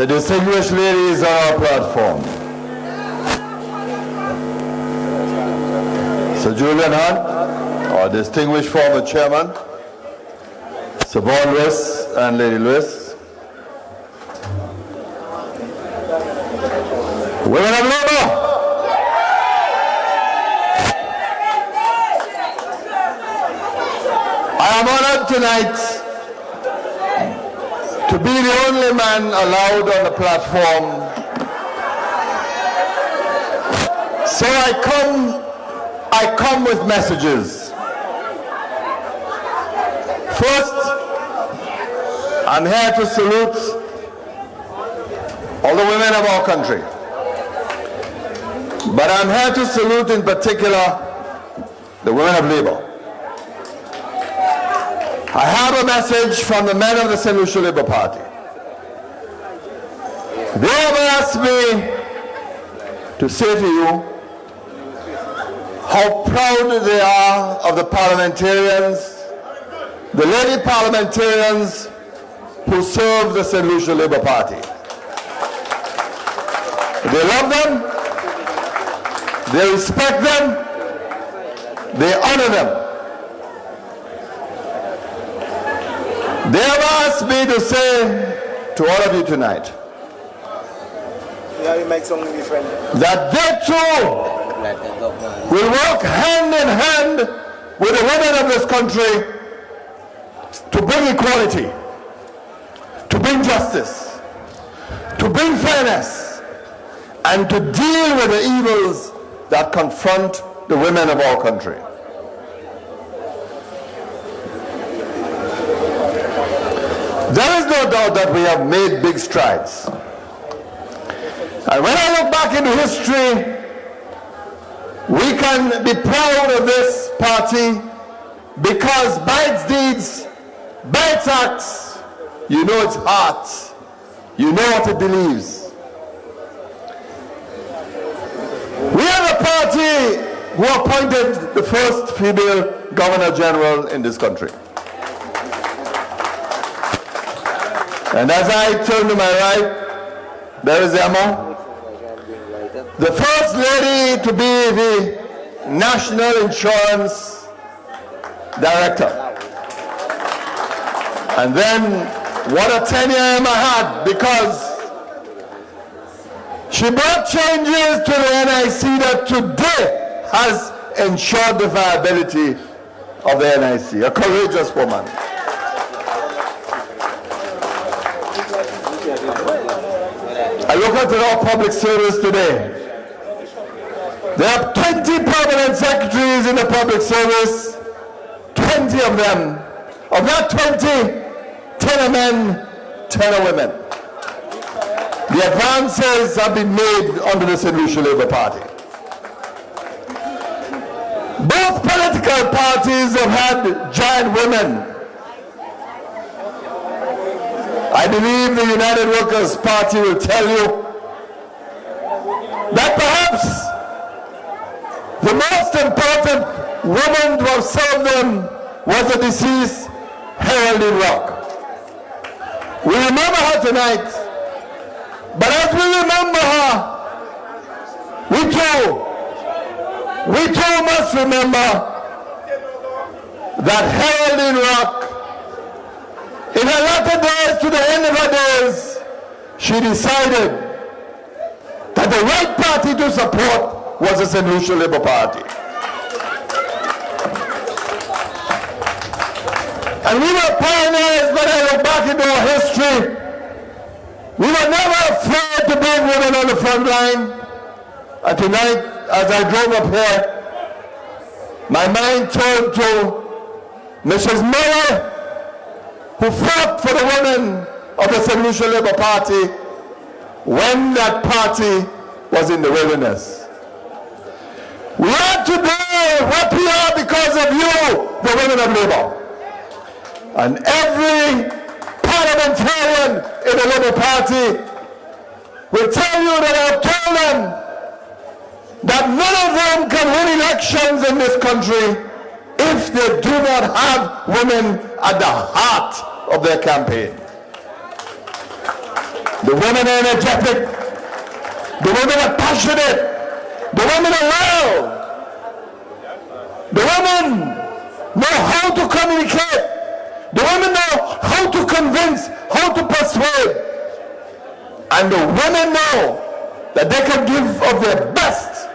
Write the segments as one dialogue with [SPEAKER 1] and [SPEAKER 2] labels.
[SPEAKER 1] The distinguished ladies on our platform. Sir Julian Hunt, our distinguished former chairman, Sir Vaughan Lewis and Lady Lewis. Women of Labour. I am honored tonight to be the only man allowed on the platform. So I come with messages. First, I'm here to salute all the women of our country. But I'm here to salute in particular the women of Labour. I have a message from the men of the St. Lucia Labour Party. They have asked me to say to you how proud they are of the parliamentarians, the lady parliamentarians who serve the St. Lucia Labour Party. They love them, they respect them, they honor them. They have asked me to say to all of you tonight that they too will work hand in hand with the women of this country to bring equality, to bring justice, to bring fairness, and to deal with the evils that confront the women of our country. There is no doubt that we have made big strides. And when I look back into history, we can be proud of this party because by its deeds, by its acts, you know its heart, you know what it believes. We are the party who appointed the first female Governor General in this country. And as I turn to my right, there is Emma, the first lady to be the National Insurance Director. And then what a tenure Emma had, because she brought changes to the NIC that today has ensured the viability of the NIC, a courageous woman. I look at our public service today. There are 20 permanent secretaries in the public service, 20 of them. Of that 20, 10 are men, 10 are women. The advances have been made under the St. Lucia Labour Party. Both political parties have had giant women. I believe the United Workers' Party will tell you that perhaps the most important woman to have served them was the deceased Geraldine Rock. We remember her tonight, but as we remember her, we too must remember that Geraldine Rock, in her latter days, to the end of her days, she decided that the right party to support was the St. Lucia Labour Party. And we were pioneers. When I look back into our history, we were never afraid to bring women on the front line. And tonight, as I drove up here, my mind turned to Mrs. Miller, who fought for the women of the St. Lucia Labour Party when that party was in the wilderness. We are today what we are because of you, the women of Labour. And every parliamentarian in the Labour Party will tell you that I've told them that none of them can win elections in this country if they do not have women at the heart of their campaign. The women are energetic. The women are passionate. The women are loud. The women know how to communicate. The women know how to convince, how to persuade. And the women know that they can give of their best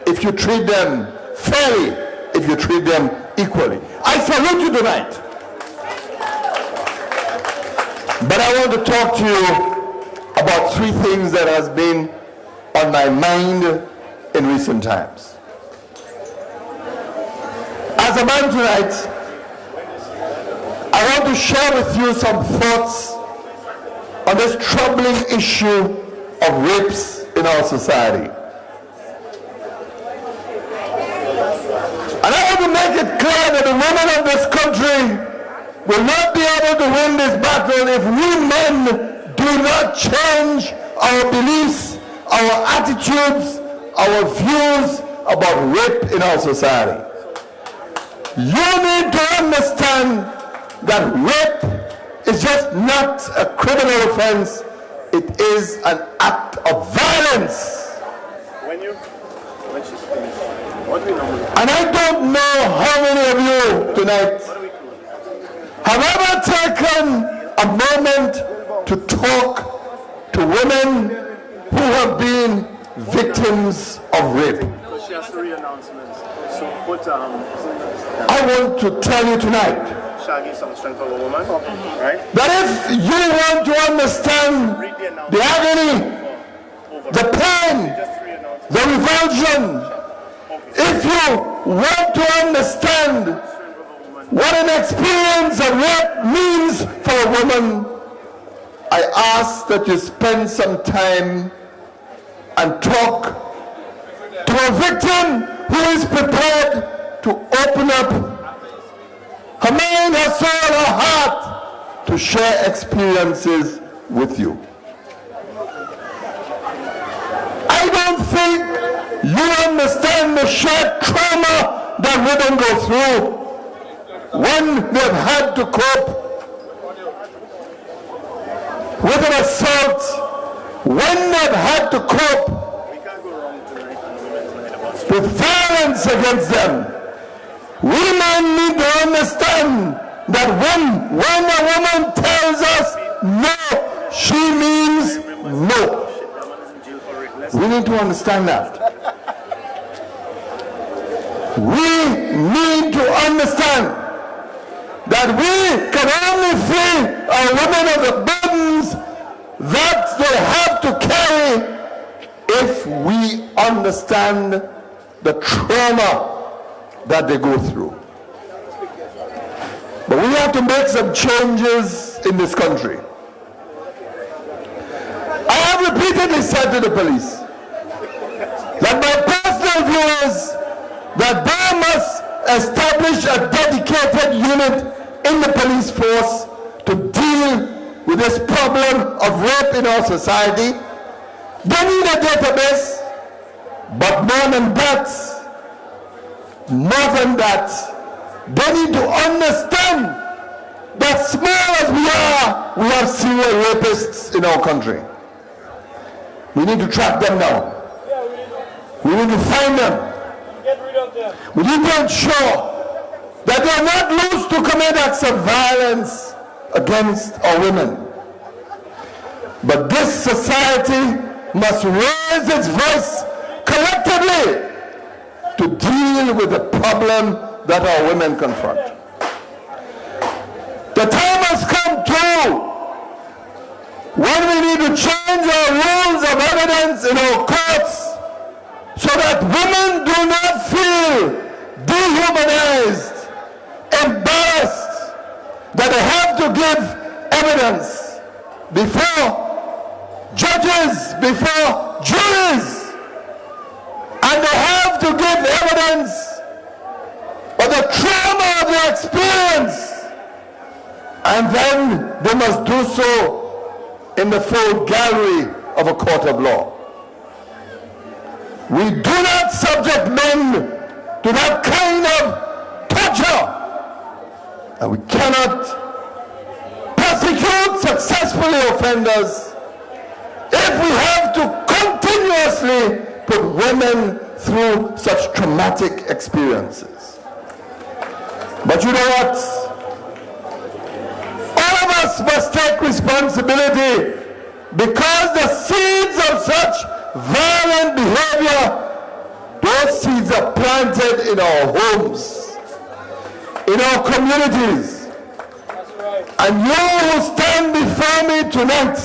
[SPEAKER 1] if you treat them fairly, if you treat them equally. I salute you tonight. But I want to talk to you about three things that has been on my mind in recent times. As a man tonight, I want to share with you some thoughts on this troubling issue of rapes in our society. And I want to make it clear that the women of this country will not be able to win this battle if we men do not change our beliefs, our attitudes, our views about rape in our society. You need to understand that rape is just not a criminal offense, it is an act of violence. And I don't know how many of you tonight have ever taken a moment to talk to women who have been victims of rape.
[SPEAKER 2] She has 3 announcements. So
[SPEAKER 1] I want to tell you tonight
[SPEAKER 2] Shaggy, some strength for a woman, right?
[SPEAKER 1] that if you want to understand the agony, the pain, the revulsion, if you want to understand what an experience of rape means for a woman, I ask that you spend some time and talk to a victim who is prepared to open up her mind, her soul, her heart to share experiences with you. I don't think you understand the shared trauma that women go through when they've had to cope with an assault, when they've had to cope with violence against them. Women need to understand that when a woman tells us no, she means no. We need to understand that. We need to understand that we can only free our women of the burdens that they have to carry if we understand the trauma that they go through. But we have to make some changes in this country. I have repeatedly said to the police that my personal view is that they must establish a dedicated unit in the police force to deal with this problem of rape in our society. They need a database, but more than that, they need to understand that small as we have serial rapists in our country. We need to track them down. We need to find them. We need to ensure that they are not loose to commit acts of violence against our women. But this society must raise its voice collectively to deal with the problem that our women confront. The time has come too when we need to change our rules of evidence in our courts so that women do not feel dehumanized, embarrassed, that they have to give evidence before judges, before juries, and they have to give evidence of the trauma of their experience, and then they must do so in the full gallery of a court of law. We do not subject men to that kind of torture, and we cannot persecute successfully offenders if we have to continuously put women through such traumatic experiences. But you know what? All of us must take responsibility, because the seeds of such violent behavior, those seeds are planted in our homes, in our communities. And you who stand before me tonight,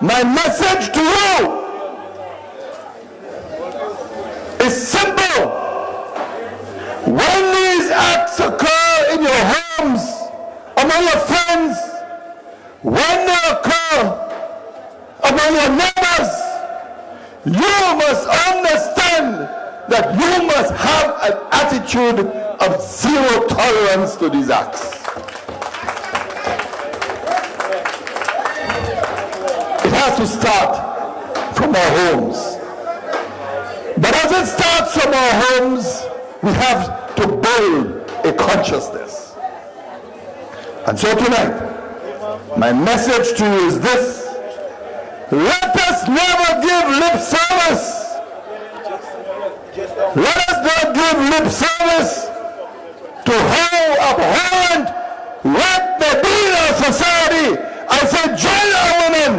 [SPEAKER 1] my message to you is simple. When these acts occur in your homes, among your friends, when they occur among your neighbors, you must understand that you must have an attitude of zero tolerance to these acts. It has to start from our homes. But as it starts from our homes, we have to build a consciousness. And so tonight, my message to you is this: let us never give lip service. Let us not give lip service to how abhorrent what they do in our society. I say, join our women,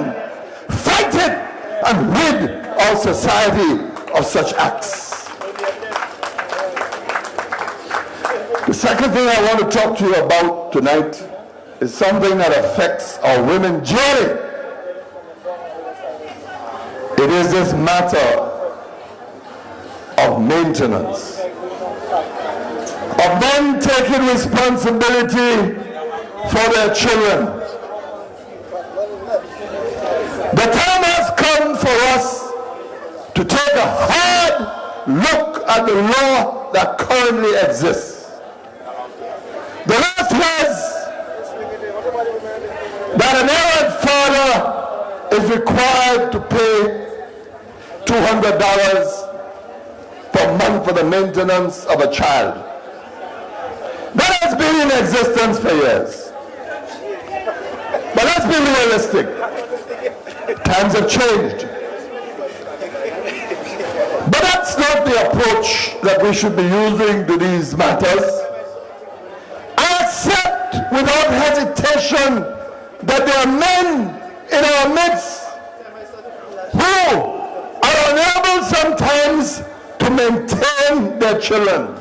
[SPEAKER 1] fight it, and rid our society of such acts. The second thing I want to talk to you about tonight is something that affects our women daily. It is this matter of maintenance, of men taking responsibility for their children. The time has come for us to take a hard look at the law that currently exists. The law says that an errant father is required to pay $200 per month for the maintenance of a child. That has been in existence for years. But let's be realistic. Times have changed. But that's not the approach that we should be using to these matters. I accept without hesitation that there are men in our midst who are unable sometimes to maintain their children.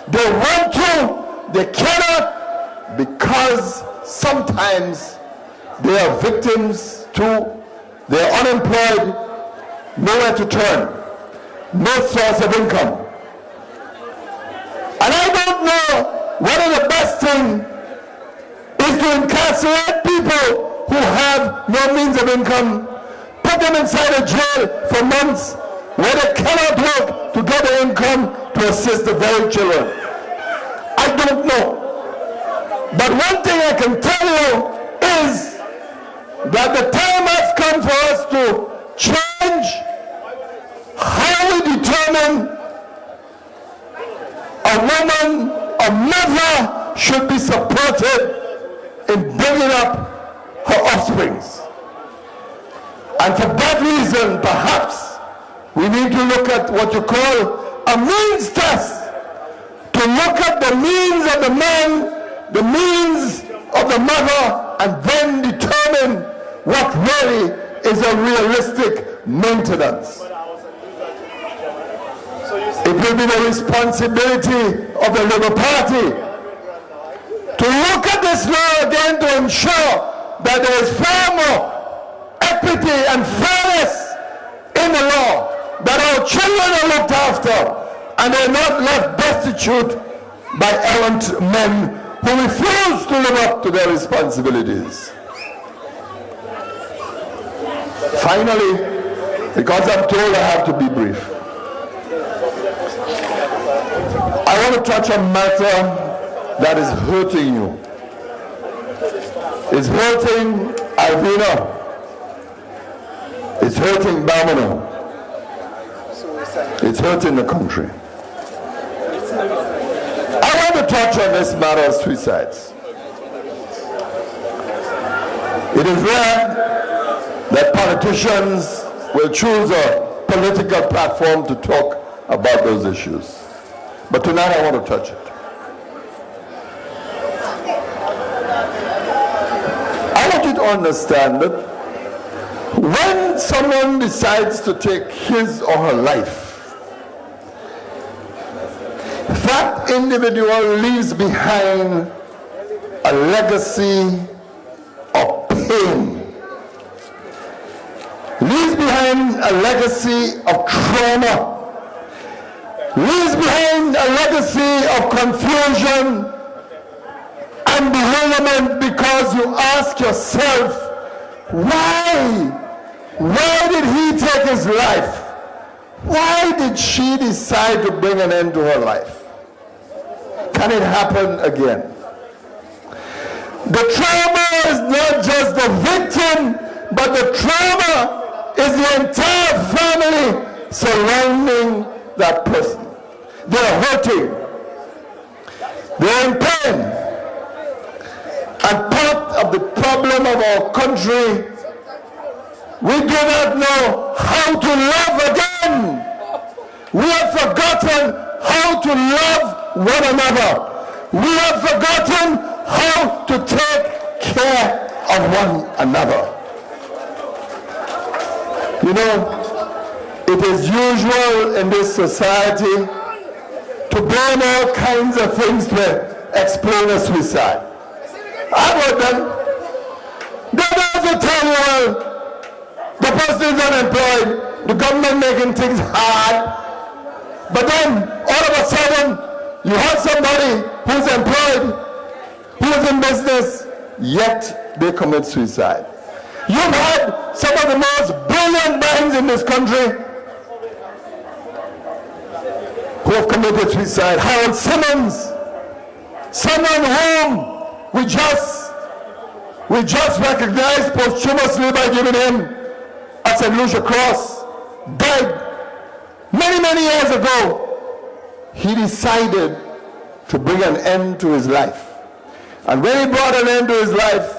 [SPEAKER 1] They want to, they cannot, because sometimes they are victims too. They are unemployed, nowhere to turn, no source of income. And I don't know whether the best thing is to incarcerate people who have no means of income, put them inside a jail for months where they cannot work to get the income to assist the very children. I don't know. But one thing I can tell you is that the time has come for us to change how we determine a woman, a mother should be supported in bringing up her offsprings. And for that reason, perhaps, we need to look at what you call a means test, to look at the means of the man, the means of the mother, and then determine what really is a realistic maintenance. It will be the responsibility of the Labour Party to look at this law again to ensure that there is far more equity and fairness in the law, that our children are looked after and they are not left destitute by errant men who refuse to live up to their responsibilities. Finally, because I'm told I have to be brief, I want to touch a matter that is hurting you. It's hurting Alvina. It's hurting Bamano. It's hurting the country. I want to touch on this matter of suicides. It is rare that politicians will choose a political platform to talk about those issues. But tonight I want to touch it. I want you to understand that when someone decides to take his or her life, that individual leaves behind a legacy of pain, leaves behind a legacy of trauma, leaves behind a legacy of confusion and bewilderment, because you ask yourself, why did he take his life? Why did she decide to bring an end to her life? Can it happen again? The trauma is not just the victim, but the trauma is the entire family surrounding that person. They're hurting. They're in pain. And part of the problem of our country, we do not know how to love again. We have forgotten how to love one another. We have forgotten how to take care of one another. You know, it is usual in this society to blame all kinds of things to explain a suicide. I've heard them. They also tell you, well, the person is unemployed, the government making things hard, but then all of a sudden you have somebody who's employed, who's in business, yet they commit suicide. You've had some of the most brilliant minds in this country who have committed suicide. Harold Simmons, someone whom we just recognized posthumously by giving him a St. Lucia cross, died many years ago. He decided to bring an end to his life. And when he brought an end to his life,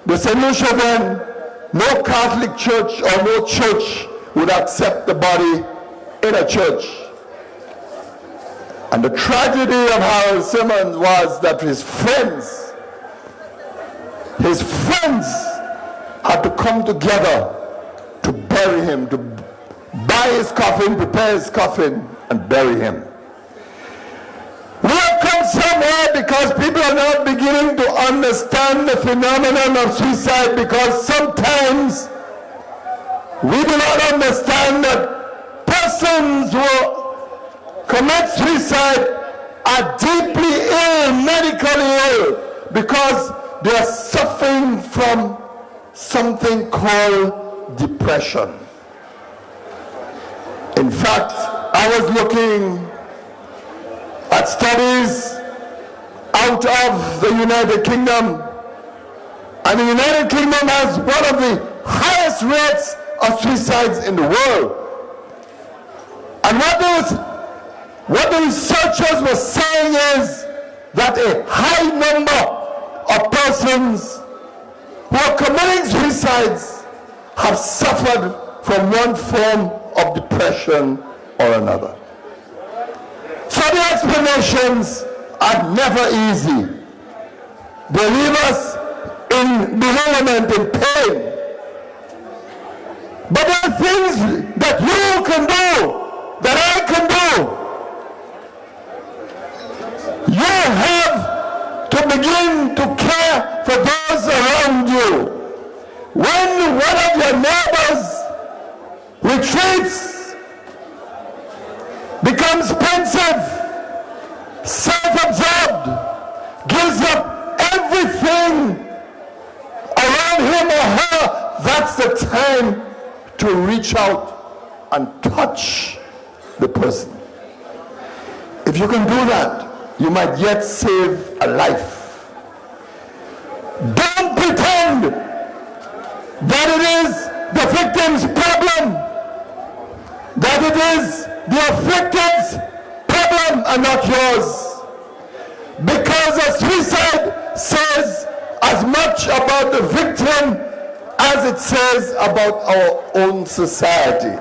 [SPEAKER 1] the St. Lucia then, no Catholic church or no church would accept the body in a church. And the tragedy of Harold Simmons was that his friends had to come together to bury him, to buy his coffin, prepare his coffin, and bury him. We have come somewhere because people are now beginning to understand the phenomenon of suicide, because sometimes we do not understand that persons who commit suicide are deeply ill, medically ill, because they are suffering from something called depression. In fact, I was looking at studies out of the United Kingdom, and the United Kingdom has one of the highest rates of suicides in the world. And what the researchers were saying is that a high number of persons who are committing suicides have suffered from one form of depression or another. So the explanations are never easy. They leave us in bewilderment and pain. But there are things that you can do, that I can do. You have to begin to care for those around you. When one of your neighbors retreats, becomes pensive, self-absorbed, gives up everything around him or her, that's the time to reach out and touch the person. If you can do that, you might yet save a life. Don't pretend that it is the victim's problem, that it is the afflicted's problem and not yours. Because a suicide says as much about the victim as it says about our own society,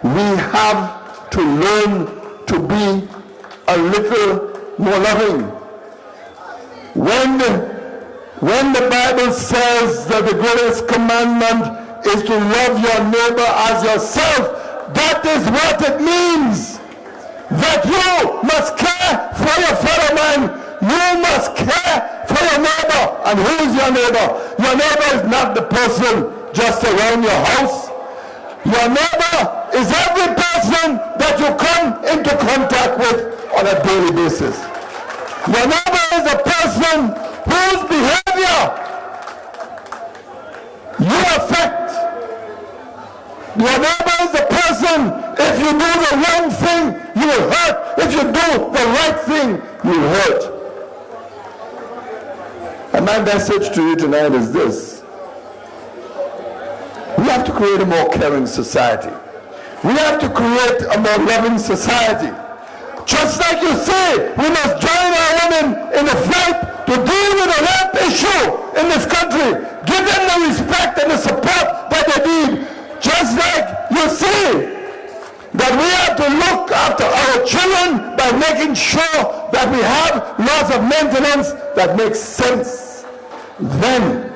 [SPEAKER 1] we have to learn to be a little more loving. When the Bible says that the greatest commandment is to love your neighbor as yourself, that is what it means. That you must care for your fellow man. You must care for your neighbor. And who is your neighbor? Your neighbor is not the person just around your house. Your neighbor is every person that you come into contact with on a daily basis. Your neighbor is a person whose behavior you affect. Your neighbor is a person, if you do the wrong thing, you will hurt. If you do the right thing, you will hurt. And my message to you tonight is this. We have to create a more caring society. We have to create a more loving society. Just like you say, we must join our women in the fight to deal with the rape issue in this country. Give them the respect and the support that they need. Just like you see that we have to look after our children by making sure that we have laws of maintenance that make sense, then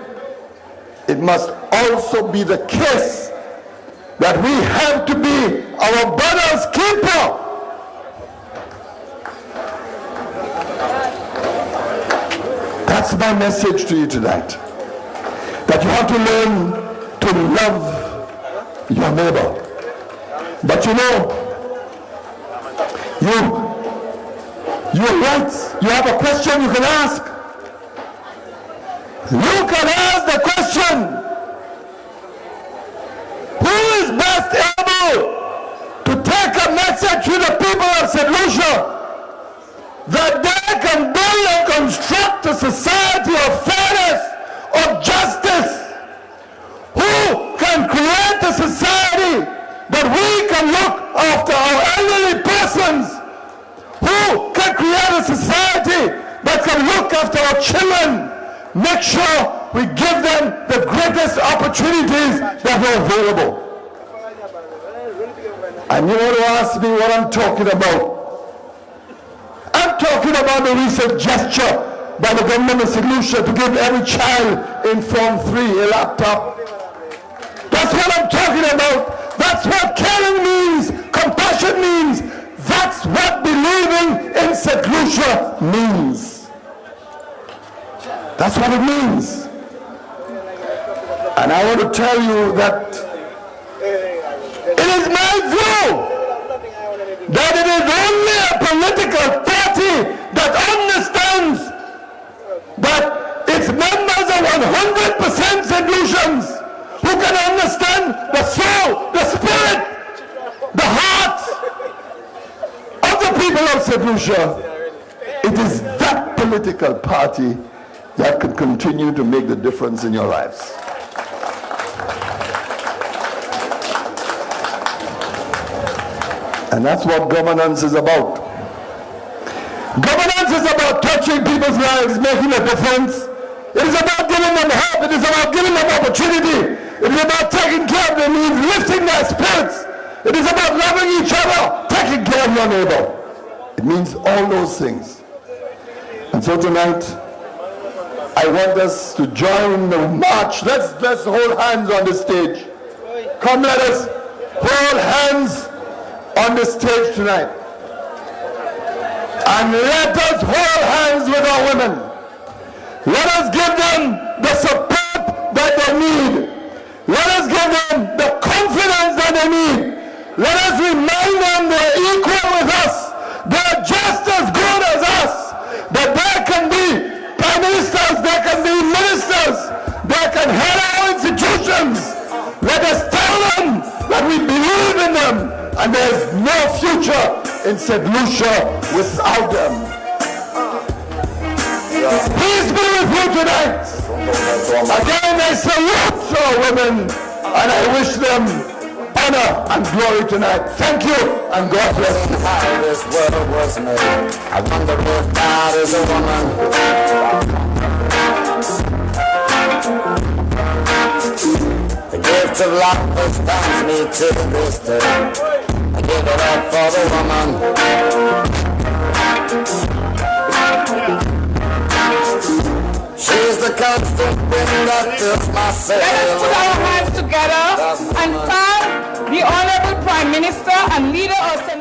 [SPEAKER 1] it must also be the case that we have to be our brother's keeper. That's my message to you tonight. That you have to learn to love your neighbor. But you know, you're right. You have a question you can ask. You can ask the question, who is best able to take a message to the people of St. Lucia that they can build and construct a society of fairness, of justice? Who can create a society that we can look after our elderly persons? Who can create a society that can look after our children? Make sure we give them the greatest opportunities that are available. And you want to ask me what I'm talking about? I'm talking about the recent gesture by the government of St. Lucia to give every child in Form 3 a laptop. That's what I'm talking about. That's what caring means, compassion means. That's what believing in St. Lucia means. That's what it means. And I want to tell you that it is my view that it is only a political party that understands that its members are 100% St. Lucians, who can understand the soul, the spirit, the heart of the people of St. Lucia. It is that political party that can continue to make the difference in your lives. And that's what governance is about. Governance is about touching people's lives, making a difference. It is about giving them help. It is about giving them opportunity. It is about taking care of their needs, lifting their spirits. It is about loving each other, taking care of your neighbor. It means all those things. And so tonight, I want us to join the march. Let's hold hands on the stage. Come, let us hold hands on the stage tonight. And let us hold hands with our women. Let us give them the support that they need. Let us give them the confidence that they need. Let us remind them they're equal with us. They're just as good as us. That there can be prime ministers, there can be ministers, they can head our institutions. Let us tell them that we believe in them and there's no future in St. Lucia without them. Peace be with you tonight. Again, I salute our women and I wish them honor and glory tonight. Thank you and God bless you.
[SPEAKER 3] How this world was made. I wonder if God is a woman. of life has bound me to this day. I give it up for the woman. She's the constant wind that fills my sails.
[SPEAKER 4] Let us put our hands together and thank the Honorable Prime Minister and leader of St. Lucia.